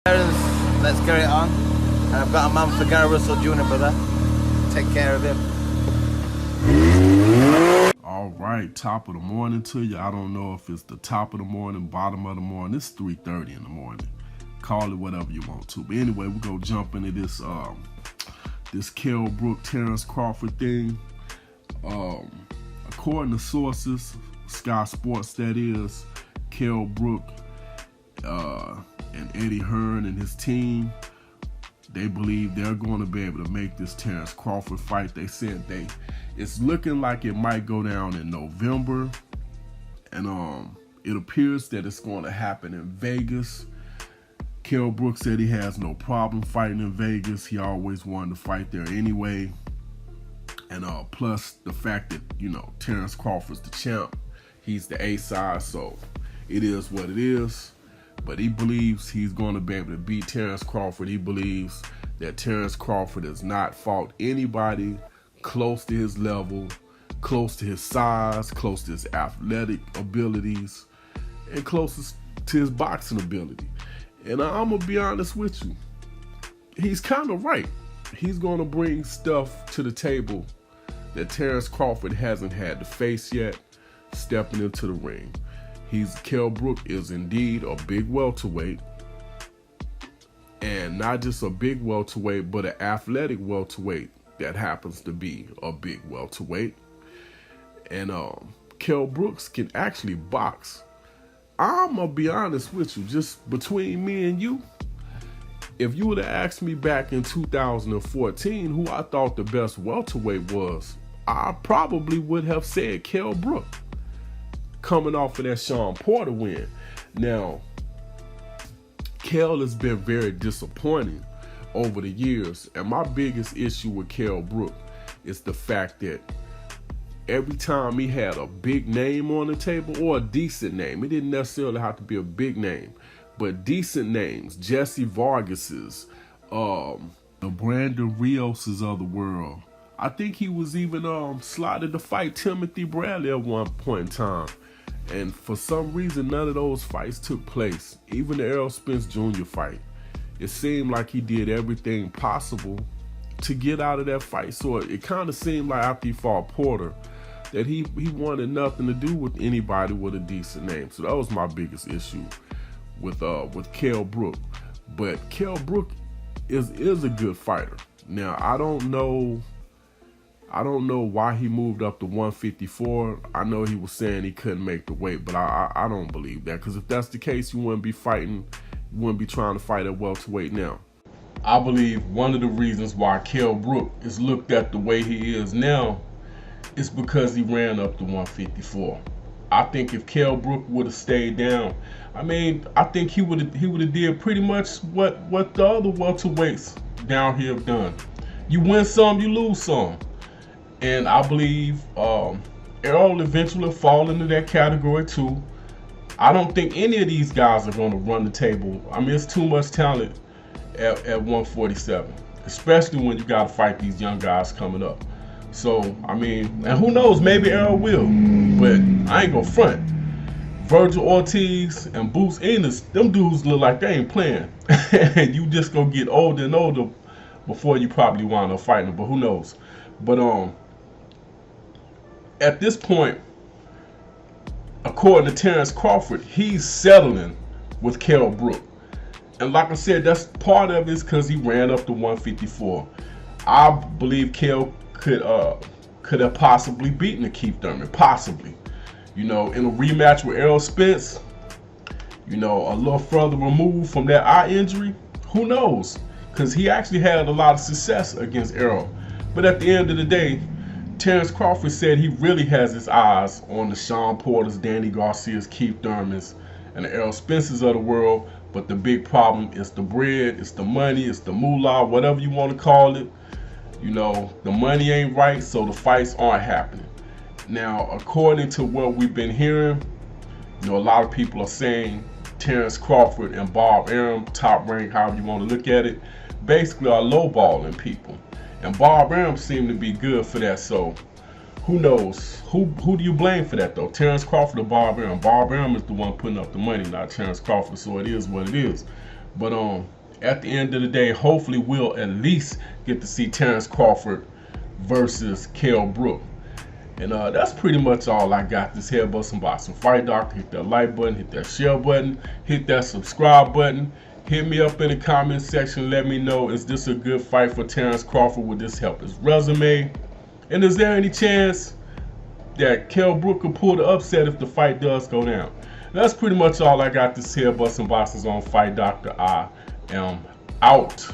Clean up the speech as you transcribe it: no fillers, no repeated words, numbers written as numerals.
Let's get it on. And I've got a man for Gary Russell Jr., brother. Take care of him. All right, top of the morning to you. I don't know if it's the top of the morning, bottom of the morning. It's 3:30 in the morning. Call it whatever you want to. But anyway, we're gonna jump into this this Kell Brook Terrence Crawford thing. According to sources, Sky Sports that is, Kell Brook and Eddie Hearn and his team, they believe they're going to be able to make this Terrence Crawford fight. They said it's looking like it might go down in November, and it appears that it's going to happen in Vegas. Kell Brook said he has no problem fighting in Vegas. He always wanted to fight there anyway. And plus the fact that, Terrence Crawford's the champ. He's the A side, so it is what it is. But he believes he's going to be able to beat Terrence Crawford. He believes that Terrence Crawford has not fought anybody close to his level, close to his size, close to his athletic abilities, and closest to his boxing ability. And I'm going to be honest with you, he's kind of right. He's going to bring stuff to the table that Terrence Crawford hasn't had to face yet, stepping into the ring. Kell Brook is indeed a big welterweight, and not just a big welterweight, but an athletic welterweight that happens to be a big welterweight. And Kell Brooks can actually box. I'm gonna be honest with you, just between me and you, if you would have asked me back in 2014 who I thought the best welterweight was, I probably would have said Kell Brook, coming off of that Sean Porter win. Now, Kell has been very disappointing over the years, and my biggest issue with Kell Brook is the fact that every time he had a big name on the table, or a decent name, it didn't necessarily have to be a big name, but decent names, Jesse Vargas's, the Brandon Rioses of the world. I think he was even slotted to fight Timothy Bradley at one point in time. And for some reason, none of those fights took place. Even the Errol Spence Jr. fight. It seemed like he did everything possible to get out of that fight. So it kind of seemed like after he fought Porter, that he wanted nothing to do with anybody with a decent name. So that was my biggest issue with Kell Brook. But Kell Brook is a good fighter. Now, I don't know why he moved up to 154. I know he was saying he couldn't make the weight, but I don't believe that. Because if that's the case, you wouldn't be trying to fight at welterweight now. I believe one of the reasons why Kell Brook is looked at the way he is now is because he ran up to 154. I think if Kell Brook would have stayed down, I think he would have did pretty much what the other welterweights down here have done. You win some, you lose some. And I believe Errol eventually fall into that category too. I don't think any of these guys are going to run the table. It's too much talent at 147, especially when you got to fight these young guys coming up. So, and who knows, maybe Errol will, but I ain't gonna front. Virgil Ortiz and Boots Ennis, them dudes look like they ain't playing. And you just gonna get older and older before you probably wind up fighting them, but who knows. But at this point, according to Terrence Crawford, he's settling with Kell Brook. And like I said, that's part of it is because he ran up to 154. I believe Kell could have possibly beaten the Keith Thurman, possibly. In a rematch with Errol Spence, a little further removed from that eye injury, who knows? Because he actually had a lot of success against Errol. But at the end of the day, Terrence Crawford said he really has his eyes on the Sean Porters, Danny Garcias, Keith Thurmans, and the Errol Spencers of the world. But the big problem is the bread, it's the money, it's the moolah, whatever you want to call it. The money ain't right, so the fights aren't happening. Now, according to what we've been hearing, a lot of people are saying Terrence Crawford and Bob Arum, top rank, however you want to look at it, basically are lowballing people. And Bob Arum seemed to be good for that, so who knows? Who do you blame for that, though? Terrence Crawford or Bob Arum? Bob Arum is the one putting up the money, not Terrence Crawford, so it is what it is. But at the end of the day, hopefully we'll at least get to see Terrence Crawford versus Kell Brook. And that's pretty much all I got. This Head Bustin' Boxing Fight Doctor. Hit that like button, hit that share button, hit that subscribe button. Hit me up in the comment section. Let me know, is this a good fight for Terrence Crawford? Would this help his resume? And is there any chance that Kell Brook could pull the upset if the fight does go down? That's pretty much all I got. This Head Bustin' Boxing on Fight Doctor. I am out.